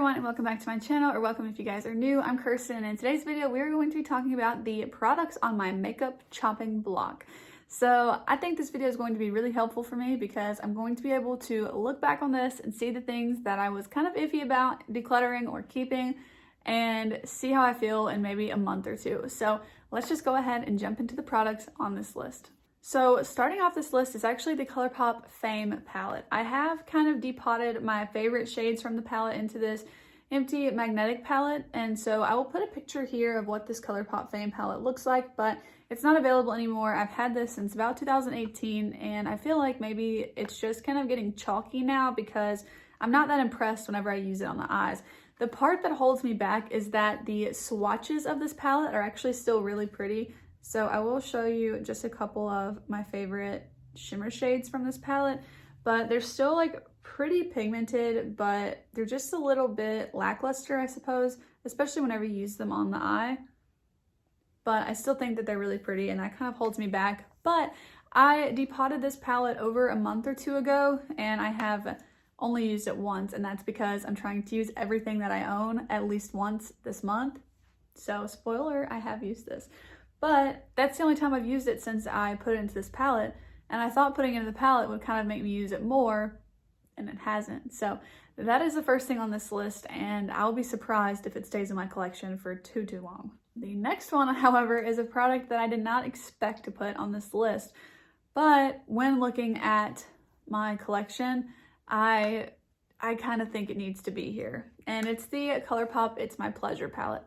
everyone, and welcome back to my channel, or welcome if you guys are new. I'm Kirsten, and in today's video we are going to be talking about the products on my makeup chopping block. So I think this video is going to be really helpful for me because I'm going to be able to look back on this and see the things that I was kind of iffy about decluttering or keeping and see how I feel in maybe a month or two. So let's just go ahead and jump into the products on this list. So starting off this list is actually the Colourpop Fame palette. I have kind of depotted my favorite shades from the palette into this empty magnetic palette, and so I will put a picture here of what this Colourpop Fame palette looks like, but it's not available anymore. I've had this since about 2018, and I feel like maybe it's just kind of getting chalky now because I'm not that impressed whenever I use it on the eyes. The part that holds me back is that the swatches of this palette are actually still really pretty. So I will show you just a couple of my favorite shimmer shades from this palette, but they're still like pretty pigmented, but they're just a little bit lackluster, I suppose, especially whenever you use them on the eye. But I still think that they're really pretty, and that kind of holds me back. But I depotted this palette over a month or two ago, and I have only used it once, and that's because I'm trying to use everything that I own at least once this month. So spoiler, I have used this. But that's the only time I've used it since I put it into this palette, and I thought putting it into the palette would kind of make me use it more, and it hasn't. So that is the first thing on this list, and I'll be surprised if it stays in my collection for too long. The next one, however, is a product that I did not expect to put on this list, but when looking at my collection, I kind of think it needs to be here, and it's the Colourpop It's My Pleasure palette.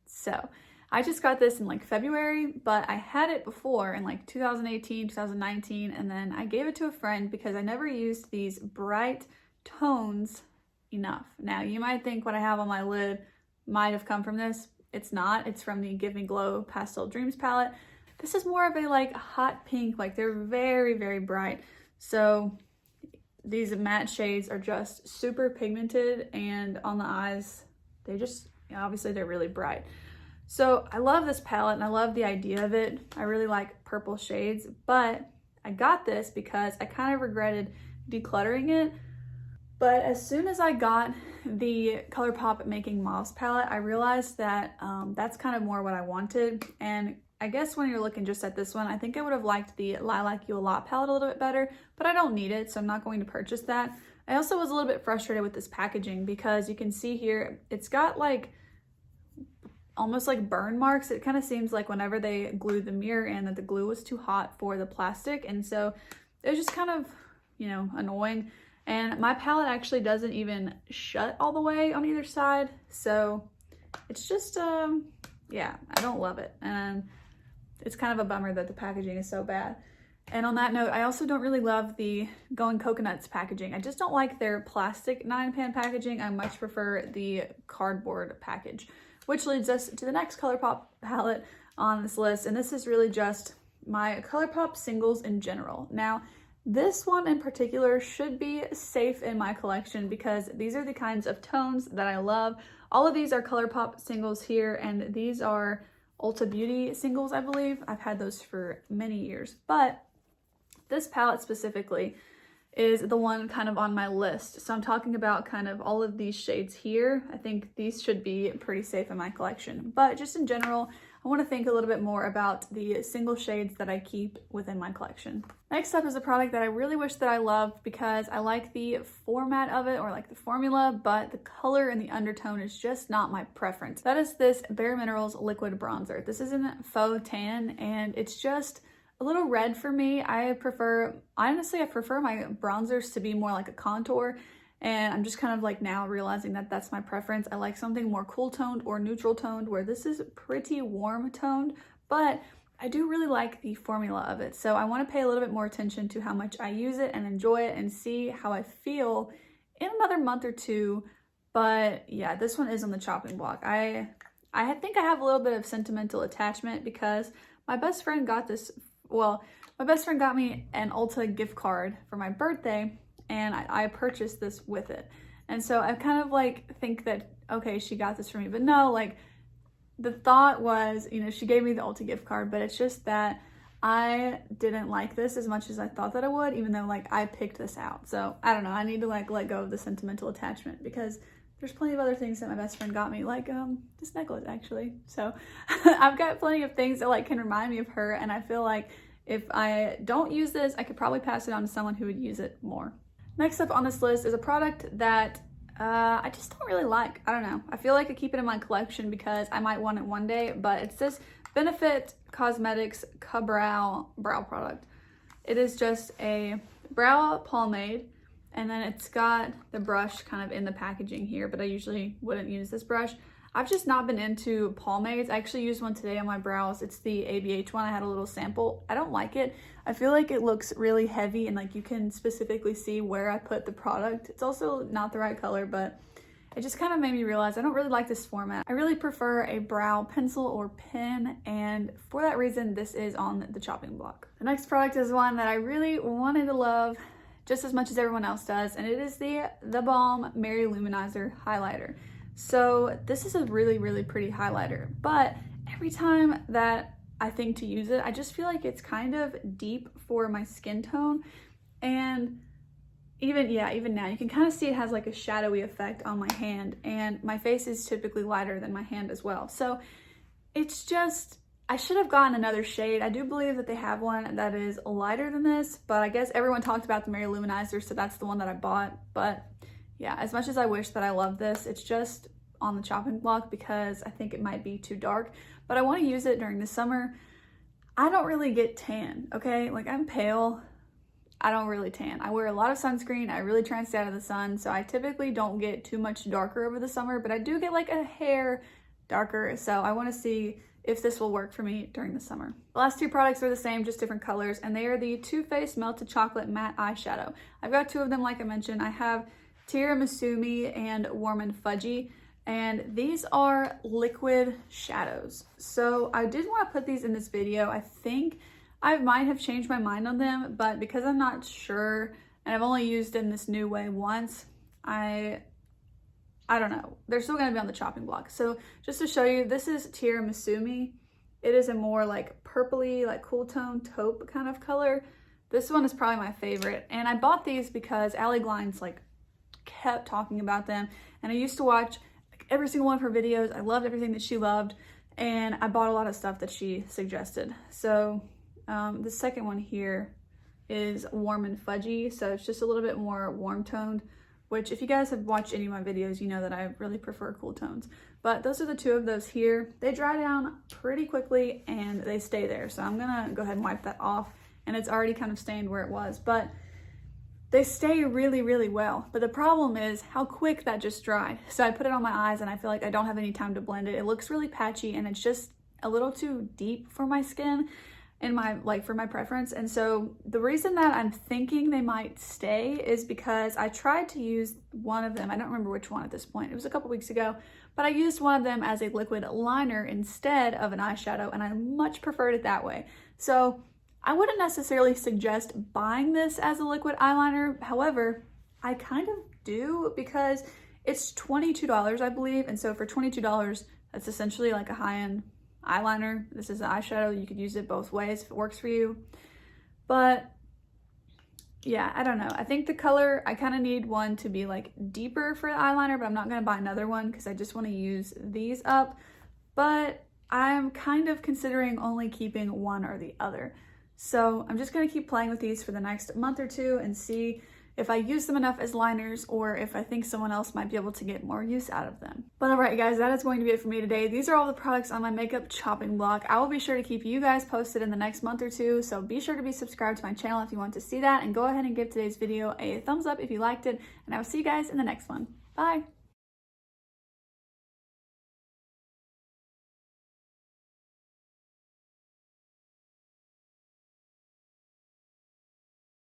So I just got this in like February, but I had it before in like 2018, 2019, and then I gave it to a friend because I never used these bright tones enough. Now, you might think what I have on my lid might have come from this. It's not. It's from the Give Me Glow Pastel Dreams palette. This is more of a like hot pink, like they're very, very bright. So these matte shades are just super pigmented, and on the eyes, they just, obviously they're really bright. So I love this palette and I love the idea of it. I really like purple shades, but I got this because I kind of regretted decluttering it. But as soon as I got the Colourpop Making Moss palette, I realized that that's kind of more what I wanted. And I guess when you're looking just at this one, I think I would have liked the Lilac You a Lot palette a little bit better, but I don't need it, so I'm not going to purchase that. I also was a little bit frustrated with this packaging because you can see here, it's got like almost like burn marks. It kind of seems like whenever they glued the mirror in that the glue was too hot for the plastic, and so it was just kind of, you know, annoying. And my palette actually doesn't even shut all the way on either side, so it's just yeah, I don't love it, and it's kind of a bummer that the packaging is so bad. And on that note, I also don't really love the Going Coconuts packaging. I just don't like their plastic 9-pan packaging. I much prefer the cardboard package. Which leads us to the next Colourpop palette on this list, and this is really just my Colourpop Singles in general. Now, this one in particular should be safe in my collection because these are the kinds of tones that I love. All of these are Colourpop Singles here, and these are Ulta Beauty Singles, I believe. I've had those for many years, but this palette specifically is the one kind of on my list. So I'm talking about kind of all of these shades here. I think these should be pretty safe in my collection. But just in general, I want to think a little bit more about the single shades that I keep within my collection. Next up is a product that I really wish that I loved because I like the format of it, or like the formula, but the color and the undertone is just not my preference. That is this Bare Minerals liquid bronzer. This is in faux tan, and it's just a little red for me. Honestly, I prefer my bronzers to be more like a contour, and I'm just kind of like now realizing that that's my preference. I like something more cool toned or neutral toned, where this is pretty warm toned, but I do really like the formula of it. So I want to pay a little bit more attention to how much I use it and enjoy it and see how I feel in another month or two. But yeah, this one is on the chopping block. I think I have a little bit of sentimental attachment because my best friend got this. Well, my best friend got me an Ulta gift card for my birthday, and I purchased this with it. And so I kind of like think that, okay, she got this for me, but no, like the thought was, you know, she gave me the Ulta gift card, but it's just that I didn't like this as much as I thought that I would, even though like I picked this out. So I don't know, I need to like let go of the sentimental attachment because there's plenty of other things that my best friend got me, like this necklace actually. So I've got plenty of things that like can remind me of her, and I feel like if I don't use this, I could probably pass it on to someone who would use it more. Next up on this list is a product that I just don't really like. I don't know. I feel like I keep it in my collection because I might want it one day, but it's this Benefit Cosmetics Ka-Brow brow product. It is just a brow pomade, and then it's got the brush kind of in the packaging here, but I usually wouldn't use this brush. I've just not been into pomades. I actually used one today on my brows. It's the ABH one. I had a little sample. I don't like it. I feel like it looks really heavy, and like you can specifically see where I put the product. It's also not the right color, but it just kind of made me realize I don't really like this format. I really prefer a brow pencil or pen, and for that reason, this is on the chopping block. The next product is one that I really wanted to love just as much as everyone else does, and it is the Balm Mary Luminizer highlighter. So this is a really, really pretty highlighter, but every time that I think to use it, I just feel like it's kind of deep for my skin tone, and even now you can kind of see it has like a shadowy effect on my hand, and my face is typically lighter than my hand as well. So it's just, I should have gotten another shade. I do believe that they have one that is lighter than this, but I guess everyone talked about the Mary Luminizer, so that's the one that I bought. But yeah, as much as I wish that I loved this, it's just on the chopping block because I think it might be too dark, but I want to use it during the summer. I don't really get tan, okay? Like, I'm pale. I don't really tan. I wear a lot of sunscreen. I really try and stay out of the sun, so I typically don't get too much darker over the summer, but I do get like a hair darker, so I want to see if this will work for me during the summer. The last two products are the same, just different colors, and they are the Too Faced Melted Chocolate Matte Eyeshadow. I've got two of them, like I mentioned. I have Tiramisu and Warm and Fudgy, and these are liquid shadows. So I did want to put these in this video. I think I might have changed my mind on them, but because I'm not sure, and I've only used it in this new way once, I don't know. They're still going to be on the chopping block. So just to show you, this is Tiramisu. It is a more like purpley, like cool tone taupe kind of color. This one is probably my favorite. And I bought these because Allie Glines like kept talking about them. And I used to watch like every single one of her videos. I loved everything that she loved. And I bought a lot of stuff that she suggested. So the second one here is Warm and Fudgy. So it's just a little bit more warm toned, which if you guys have watched any of my videos, you know that I really prefer cool tones. But those are the two of those here. They dry down pretty quickly and they stay there. So I'm gonna go ahead and wipe that off, and it's already kind of stained where it was, but they stay really, really well. But the problem is how quick that just dried. So I put it on my eyes and I feel like I don't have any time to blend it. It looks really patchy and it's just a little too deep for my skin and for my preference. And so the reason that I'm thinking they might stay is because I tried to use one of them. I don't remember which one at this point. It was a couple weeks ago, but I used one of them as a liquid liner instead of an eyeshadow, and I much preferred it that way. So I wouldn't necessarily suggest buying this as a liquid eyeliner. However, I kind of do because it's $22, I believe. And so for $22, that's essentially like a high-end eyeliner. This is an eyeshadow. You could use it both ways if it works for you. But yeah, I don't know. I think the color, I kind of need one to be like deeper for the eyeliner, but I'm not going to buy another one because I just want to use these up. But I'm kind of considering only keeping one or the other. So I'm just going to keep playing with these for the next month or two and see if I use them enough as liners or if I think someone else might be able to get more use out of them. But alright guys, that is going to be it for me today. These are all the products on my makeup chopping block. I will be sure to keep you guys posted in the next month or two, so be sure to be subscribed to my channel if you want to see that, and go ahead and give today's video a thumbs up if you liked it, and I will see you guys in the next one. Bye!